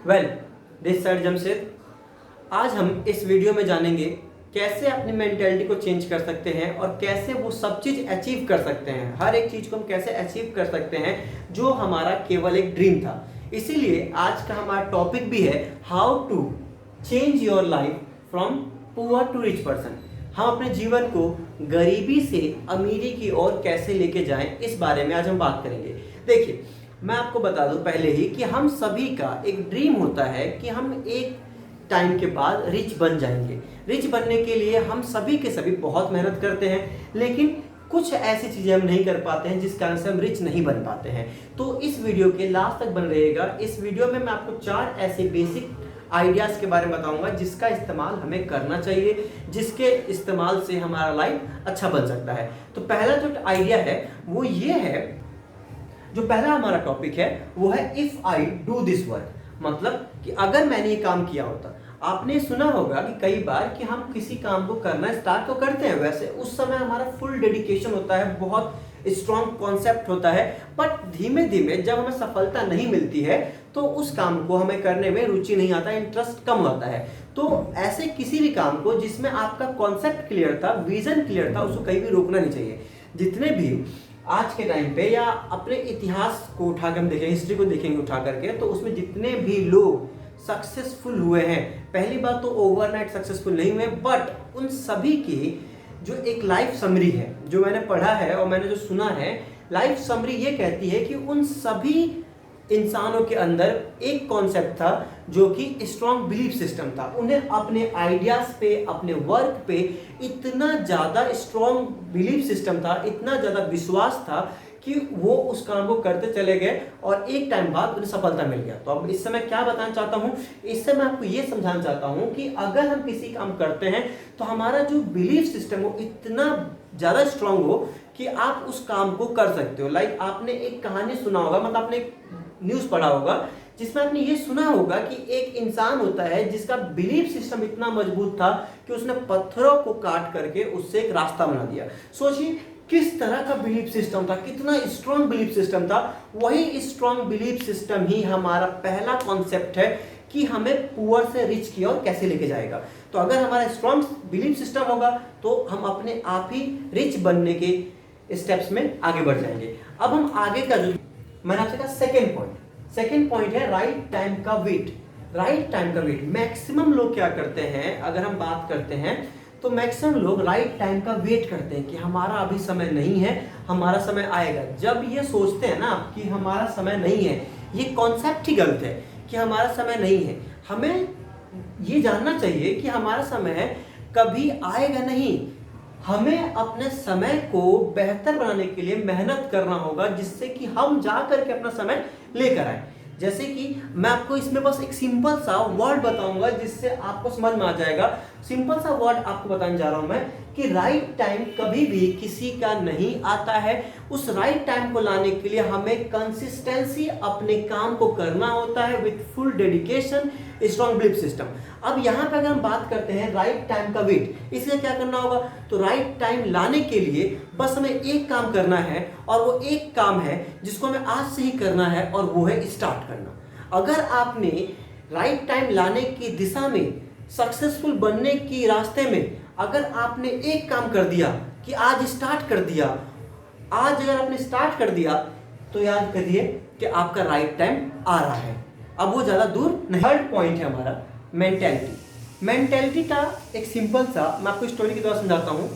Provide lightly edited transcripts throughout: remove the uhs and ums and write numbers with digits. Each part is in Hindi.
Well, this side Jamshed. आज हम इस वीडियो में जानेंगे कैसे अपनी मेंटेलिटी को चेंज कर सकते हैं और कैसे वो सब चीज़ अचीव कर सकते हैं। हर एक चीज़ को हम कैसे अचीव कर सकते हैं जो हमारा केवल एक ड्रीम था। इसीलिए आज का हमारा टॉपिक भी है how to change your life from poor to rich person. हम अपने जीवन को गरीबी से अमीरी की ओर कैसे लेके जाएं, इस बारे में आज हम बात करेंगे। देखिए, मैं आपको बता दूं पहले ही कि हम सभी का एक ड्रीम होता है कि हम एक टाइम के बाद रिच बन जाएंगे। रिच बनने के लिए हम सभी के सभी बहुत मेहनत करते हैं, लेकिन कुछ ऐसी चीज़ें हम नहीं कर पाते हैं जिस कारण से हम रिच नहीं बन पाते हैं। तो इस वीडियो के लास्ट तक बन रहेगा। इस वीडियो में मैं आपको 4 ऐसे बेसिक आइडियाज़ के बारे में बताऊंगा जिसका इस्तेमाल हमें करना चाहिए, जिसके इस्तेमाल से हमारा लाइफ अच्छा बन सकता है। तो पहला जो आइडिया है वो ये है, जो पहला हमारा टॉपिक है वो है if I do this work. मतलब कि अगर मैंने ये काम किया होता। आपने सुना होगा कि कई बार कि हम किसी काम को करना स्टार्ट तो करते हैं, वैसे उस समय हमारा फुल डेडिकेशन होता है, बहुत स्ट्रॉन्ग कॉन्सेप्ट होता है, बट धीमे धीमे जब हमें सफलता नहीं मिलती है तो उस काम को हमें करने में रुचि नहीं आता, इंटरेस्ट कम होता है। तो ऐसे किसी भी काम को जिसमें आपका कॉन्सेप्ट क्लियर था, विजन क्लियर था, उसको कहीं भी रोकना नहीं चाहिए। जितने भी आज के टाइम पे या अपने इतिहास को उठाकर हम देखेंगे, हिस्ट्री को देखेंगे उठा करके, तो उसमें जितने भी लोग सक्सेसफुल हुए हैं, पहली बात तो ओवरनाइट सक्सेसफुल नहीं हुए, बट उन सभी की जो एक लाइफ समरी है, जो मैंने पढ़ा है और मैंने जो सुना है, लाइफ समरी ये कहती है कि उन सभी इंसानों के अंदर एक कॉन्सेप्ट था जो कि स्ट्रॉन्ग बिलीफ सिस्टम था। उन्हें अपने आइडियाज पे, अपने वर्क पे इतना ज़्यादा स्ट्रॉन्ग बिलीफ सिस्टम था, इतना ज़्यादा विश्वास था कि वो उस काम को करते चले गए और एक टाइम बाद उन्हें सफलता मिल गया। तो अब इस समय क्या बताना चाहता हूँ, इससे मैं आपको ये समझाना चाहता हूँ कि अगर हम किसी काम करते हैं तो हमारा जो बिलीफ सिस्टम हो इतना ज़्यादा स्ट्रांग हो कि आप उस काम को कर सकते हो। लाइक आपने एक कहानी सुना होगा, मतलब आपने एक न्यूज़ पढ़ा होगा जिसमें आपने ये सुना होगा कि एक इंसान होता है जिसका बिलीफ सिस्टम इतना मजबूत था कि उसने पत्थरों को काट करके उससे एक रास्ता बना दिया। सोचिए किस तरह का बिलीफ सिस्टम था, कितना स्ट्रॉन्ग बिलीफ सिस्टम था। वही स्ट्रॉन्ग बिलीफ सिस्टम ही हमारा पहला कॉन्सेप्ट है कि हमें पुअर से रिच की ओर कैसे लेके जाएगा। तो अगर हमारा स्ट्रॉन्ग बिलीफ सिस्टम होगा तो हम अपने आप ही रिच बनने के स्टेप्स में आगे बढ़ जाएंगे। अब हम आगे का जो मैंने आपसे कहा सेकेंड पॉइंट है राइट टाइम का वेट। राइट टाइम का वेट मैक्सिमम लोग क्या करते हैं, अगर हम बात करते हैं तो मैक्सिमम लोग राइट टाइम का वेट करते हैं कि हमारा अभी समय नहीं है, हमारा समय आएगा। जब ये सोचते हैं ना कि हमारा समय नहीं है, ये कॉन्सेप्ट ही गलत है कि हमारा समय नहीं है। हमें ये जानना चाहिए कि हमारा समय कभी आएगा नहीं। हमें अपने समय को बेहतर बनाने के लिए मेहनत करना होगा, जिससे कि हम जा करके अपना समय लेकर आए। जैसे कि मैं आपको इसमें बस एक सिंपल सा वर्ड बताऊंगा जिससे आपको समझ में आ जाएगा। सिंपल सा वर्ड आपको बताने जा रहा हूं मैं कि राइट टाइम कभी भी किसी का नहीं आता है। उस राइट टाइम को लाने के लिए हमें कंसिस्टेंसी अपने काम को करना होता है with full dedication, strong belief system. अब यहाँ पे अगर हम बात करते हैं राइट टाइम का वेट, इसलिए क्या करना होगा, तो राइट टाइम लाने के लिए बस हमें एक काम करना है और वो एक काम है जिसको हमें आज से ही करना है और वो है स्टार्ट करना। अगर आपने राइट टाइम लाने की दिशा में, सक्सेसफुल बनने की रास्ते में अगर आपने एक काम कर दिया कि आज स्टार्ट कर दिया, आज अगर आपने स्टार्ट कर दिया तो याद करिए कि आपका राइट टाइम आ रहा है, अब वो ज़्यादा दूर नहीं। थर्ड पॉइंट है हमारा मेंटेलिटी। मेंटेलिटी का एक सिंपल सा मैं आपको स्टोरी के द्वारा समझाता हूँ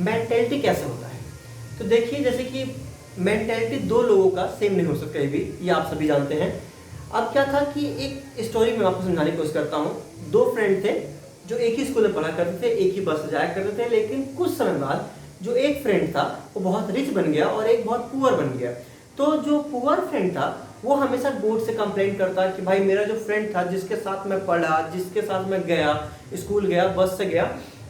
मेंटेलिटी कैसे होता है। तो देखिए, जैसे कि मेंटेलिटी दो लोगों का सेम नहीं हो सकता कभी भी, ये आप सभी जानते हैं। अब क्या था कि एक स्टोरी में आपको समझाने की कोशिश करता हूँ। 2 फ्रेंड थे जो एक ही स्कूल में पढ़ा करते थे, एक ही बस से जाया करते थे, लेकिन कुछ समय बाद जो एक फ्रेंड था वो बहुत रिच बन गया और एक बहुत पुअर बन गया। तो जो पुअर फ्रेंड था वो हमेशा बोर्ड से कंप्लेंट करता कि भाई मेरा जो फ्रेंड था जिसके साथ मैं पढ़ा, जिसके साथ मैं गया, स्कूल गया, बस से गया,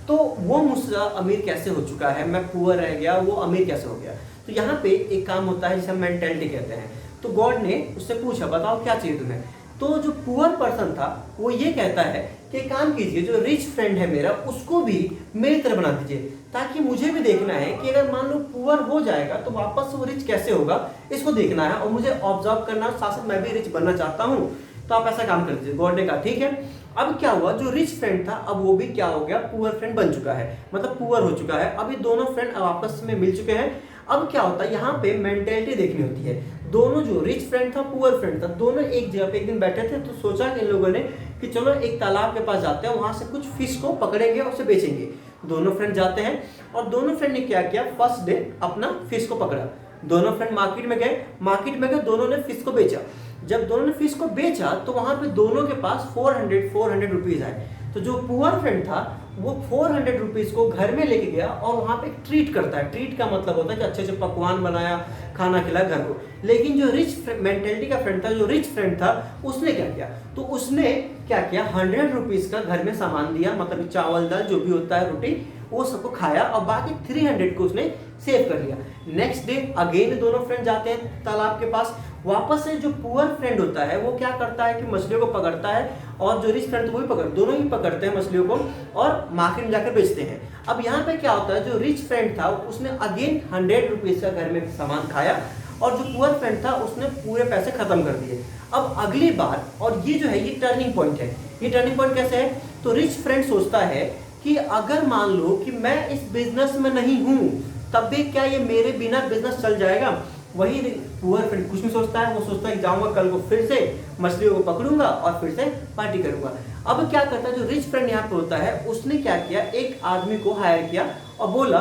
तो वो मुझसे अमीर कैसे हो चुका है, मैं पुअर रह गया, वो अमीर कैसे हो गया। तो यहाँ पे एक काम होता है जिसे हम मेंटेलिटी कहते हैं। तो गॉड ने उससे पूछा बताओ क्या चाहिए तुम्हें। तो जो पुअर पर्सन था वो ये कहता है कि काम कीजिए, जो रिच फ्रेंड है मेरा उसको भी मेरी तरह बना दीजिए, ताकि मुझे भी देखना है कि अगर मान लो पुअर हो जाएगा तो वापस वो रिच कैसे होगा, इसको देखना है और मुझे ऑब्जर्व करना, साथ साथ मैं भी रिच बनना चाहता हूँ। तो आप ऐसा काम कर दीजिए। गॉड ने कहा ठीक है। अब क्या हुआ, जो रिच फ्रेंड था अब वो भी क्या हो गया, पुअर फ्रेंड बन चुका है, मतलब पुअर हो चुका है। अब ये दोनों फ्रेंड अब आपस में मिल चुके हैं। अब क्या होता है, यहाँ पे मेंटेलिटी देखनी होती है। दोनों, जो रिच फ्रेंड था पुअर फ्रेंड था, दोनों एक जगह पे एक दिन बैठे थे, तो सोचा इन लोगों ने कि चलो एक तालाब के पास जाते हैं, वहां से कुछ फिश को पकड़ेंगे और उसे बेचेंगे। दोनों फ्रेंड जाते हैं और दोनों फ्रेंड ने क्या किया, फर्स्ट डे अपना फिश को पकड़ा। दोनों फ्रेंड मार्केट में गए, दोनों ने फिश को बेचा। जब दोनों ने फिश को बेचा तो वहां पे दोनों के पास 400 रुपीज आए। तो जो पुअर फ्रेंड था वो 400 रुपीज को घर में लेके गया और वहां पे ट्रीट करता है। ट्रीट का मतलब होता है कि अच्छे से पकवान बनाया, खाना खिलाया घर को। लेकिन जो रिच मेंटेलिटी का फ्रेंड था, जो रिच फ्रेंड था, उसने क्या किया, तो उसने क्या किया, 100 रुपीज का घर में सामान दिया, मतलब चावल दाल जो भी होता है, रोटी, वो सबको खाया और बाकी 300 को उसने सेव कर लिया। नेक्स्ट डे अगेन दोनों फ्रेंड जाते हैं तालाब के पास। वापस से जो पुअर फ्रेंड होता है वो क्या करता है कि मछलियों को पकड़ता है, और जो रिच फ्रेंड तो वही दोनों ही पकड़ते हैं मछलियों को और मार्केट में जाकर बेचते हैं। अब यहाँ पे क्या होता है, जो रिच फ्रेंड था उसने अगेन 100 रुपीज का घर में सामान खाया, और जो पुअर फ्रेंड था उसने पूरे पैसे खत्म कर दिए। अब अगली बार, और ये जो है ये टर्निंग पॉइंट है। ये टर्निंग पॉइंट कैसे है, तो रिच फ्रेंड सोचता है कि अगर मान लो कि मैं इस बिजनेस में नहीं हूं, तब भी क्या ये मेरे बिना बिजनेस चल जाएगा। वही पुअर फ्रेंड कुछ नहीं सोचता है, वो सोचता है कि जाऊंगा कल को फिर से मछलियों को पकड़ूंगा और फिर से पार्टी करूंगा। अब क्या करता है, जो रिच फ्रेंड यहाँ पे होता है, उसने क्या किया, एक आदमी को हायर किया और बोला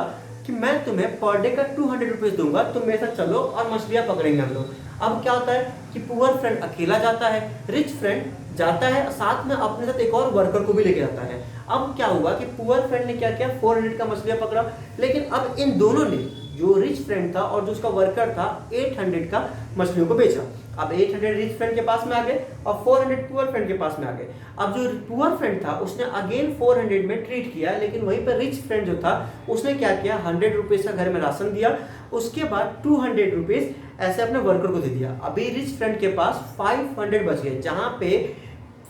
कि मैं तुम्हें पर डे का 200 रुपीज दूंगा, तुम मेरे साथ चलो और मछलियां पकड़ेंगे हम लोग। अब क्या होता है कि पुअर फ्रेंड अकेला जाता है, रिच फ्रेंड जाता है, साथ में अपने साथ एक और वर्कर को भी लेके जाता है। अब क्या हुआ कि पुअर फ्रेंड ने क्या किया, 400 का मछलियां पकड़ा, लेकिन अब इन दोनों ने, जो रिच फ्रेंड था और जो उसका वर्कर था, 800 का मछलियों को बेचा। अब 800 रिच फ्रेंड के पास में आ गए और 400 पुअर फ्रेंड के पास में आ गए। अब जो पुअर फ्रेंड था उसने अगेन 400 में ट्रीट किया, लेकिन वहीं पर रिच फ्रेंड जो था उसने क्या किया, 100 रुपीज का घर में राशन दिया, उसके बाद 200 रुपीज ऐसे अपने वर्कर को दे दिया। अभी रिच फ्रेंड के पास 500 बच गए, जहां पे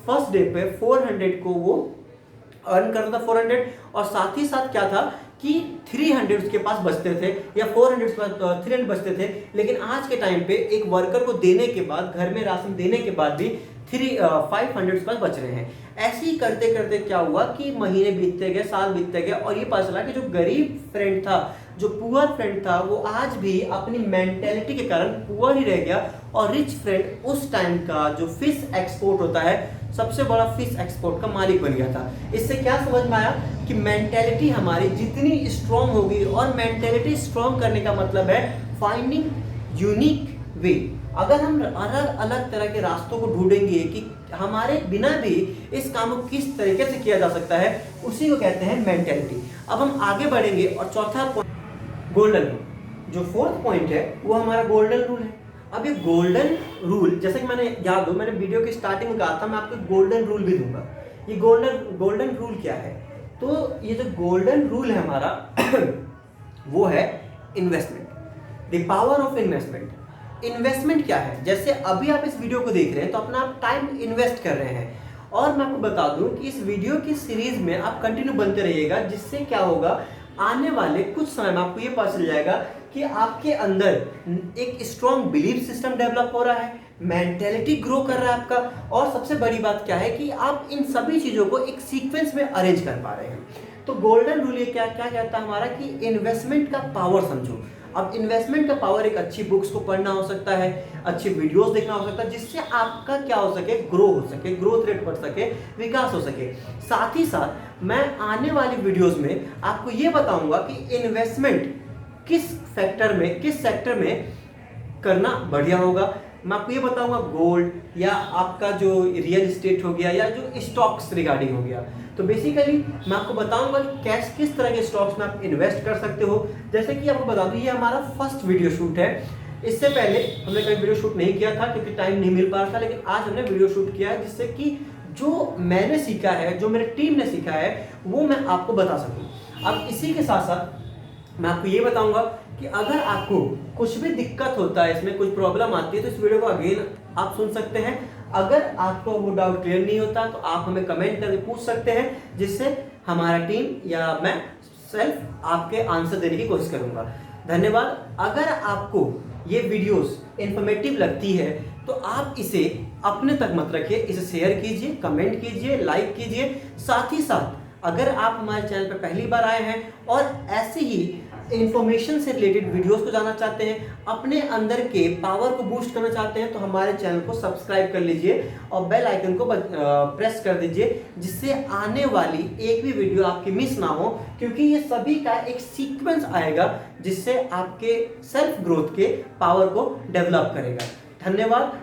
फर्स्ट डे पे 400 को वो अर्न करता था 400, और साथ ही साथ क्या था कि 300 उसके पास बचते थे, या 300 बचते थे। लेकिन आज के टाइम पे एक वर्कर को देने के बाद, घर में राशन देने के बाद भी 500 उसके पास बच रहे हैं। ऐसे ही करते करते क्या हुआ कि महीने बीतते गए, साल बीतते गए, और ये पता चला कि जो गरीब फ्रेंड था, जो पुअर फ्रेंड था, वो आज भी अपनी मेंटेलिटी के कारण पुअर ही रह गया, और रिच फ्रेंड उस टाइम का जो फिश एक्सपोर्ट होता है, सबसे बड़ा फिश एक्सपोर्ट का मालिक बन गया था। इससे क्या समझ में आया कि मेंटेलिटी हमारी जितनी स्ट्रांग होगी, और मेंटेलिटी स्ट्रांग करने का मतलब है फाइंडिंग यूनिक वे। अगर हम अलग अलग तरह के रास्तों को ढूंढेंगे कि हमारे बिना भी इस काम को किस तरीके से किया जा सकता है, उसी को कहते हैं मेंटेलिटी। अब हम आगे बढ़ेंगे और चौथा पॉइंट, गोल्डन रूल। जो फोर्थ पॉइंट है वो हमारा गोल्डन रूल है। अब ये गोल्डन रूल, जैसे कि मैंने याद हो, मैंने वीडियो की स्टार्टिंग में कहा था मैं आपको गोल्डन रूल भी दूंगा। ये गोल्डन रूल क्या है, तो ये जो गोल्डन रूल है हमारा वो है investment, the power of investment. Investment क्या है, जैसे अभी आप इस वीडियो को देख रहे हैं तो अपना आप टाइम इन्वेस्ट कर रहे हैं, और मैं आपको बता दूं कि इस वीडियो की सीरीज में आप कंटिन्यू बनते रहिएगा, जिससे क्या होगा, आने वाले कुछ समय में आपको ये पता चल जाएगा कि आपके अंदर एक स्ट्रॉन्ग बिलीफ सिस्टम डेवलप हो रहा है, मेंटेलिटी ग्रो कर रहा है आपका, और सबसे बड़ी बात क्या है कि आप इन सभी चीजों को एक सीक्वेंस में अरेंज कर पा रहे हैं। तो गोल्डन रूल ये क्या क्या कहता है हमारा कि इन्वेस्टमेंट का पावर समझो। अब इन्वेस्टमेंट का पावर एक अच्छी बुक्स को पढ़ना हो सकता है, अच्छी वीडियोस देखना हो सकता है, जिससे आपका क्या हो सके, ग्रो हो सके, ग्रोथ रेट बढ़ सके, विकास हो सके। साथ ही साथ मैं आने वाली वीडियोस में आपको ये बताऊंगा कि इन्वेस्टमेंट किस सेक्टर में करना बढ़िया होगा। मैं आपको ये बताऊंगा गोल्ड, या आपका जो रियल एस्टेट हो गया, या जो स्टॉक्स रिगार्डिंग हो गया। तो बेसिकली मैं आपको बताऊंगा कि किस तरह के स्टॉक्स में आप इन्वेस्ट कर सकते हो। जैसे कि आपको बता दूं, ये हमारा फर्स्ट वीडियो शूट है। इससे पहले हमने कभी वीडियो शूट नहीं किया था क्योंकि टाइम नहीं मिल पा रहा था, लेकिन आज हमने वीडियो शूट किया है, जिससे कि जो मैंने सीखा है, जो मेरी टीम ने सीखा है, वो मैं आपको बता सकूं। अब इसी के साथ साथ मैं आपको ये बताऊंगा कि अगर आपको कुछ भी दिक्कत होता है, इसमें कुछ प्रॉब्लम आती है, तो इस वीडियो को अगेन आप सुन सकते हैं। अगर आपको वो डाउट क्लियर नहीं होता तो आप हमें कमेंट करके पूछ सकते हैं, जिससे हमारा टीम या मैं सेल्फ आपके आंसर देने की कोशिश करूंगा। धन्यवाद। अगर आपको ये वीडियोस इंफॉर्मेटिव लगती है तो आप इसे अपने तक मत रखिए, इसे शेयर कीजिए, कमेंट कीजिए, लाइक कीजिए। साथ ही साथ अगर आप हमारे चैनल पर पहली बार आए हैं और ऐसे ही इंफॉर्मेशन से रिलेटेड वीडियोस को जानना चाहते हैं, अपने अंदर के पावर को बूस्ट करना चाहते हैं, तो हमारे चैनल को सब्सक्राइब कर लीजिए और बेल आइकन को प्रेस कर दीजिए, जिससे आने वाली एक भी वीडियो आपकी मिस ना हो, क्योंकि ये सभी का एक सीक्वेंस आएगा जिससे आपके सेल्फ ग्रोथ के पावर को डेवलप करेगा। धन्यवाद।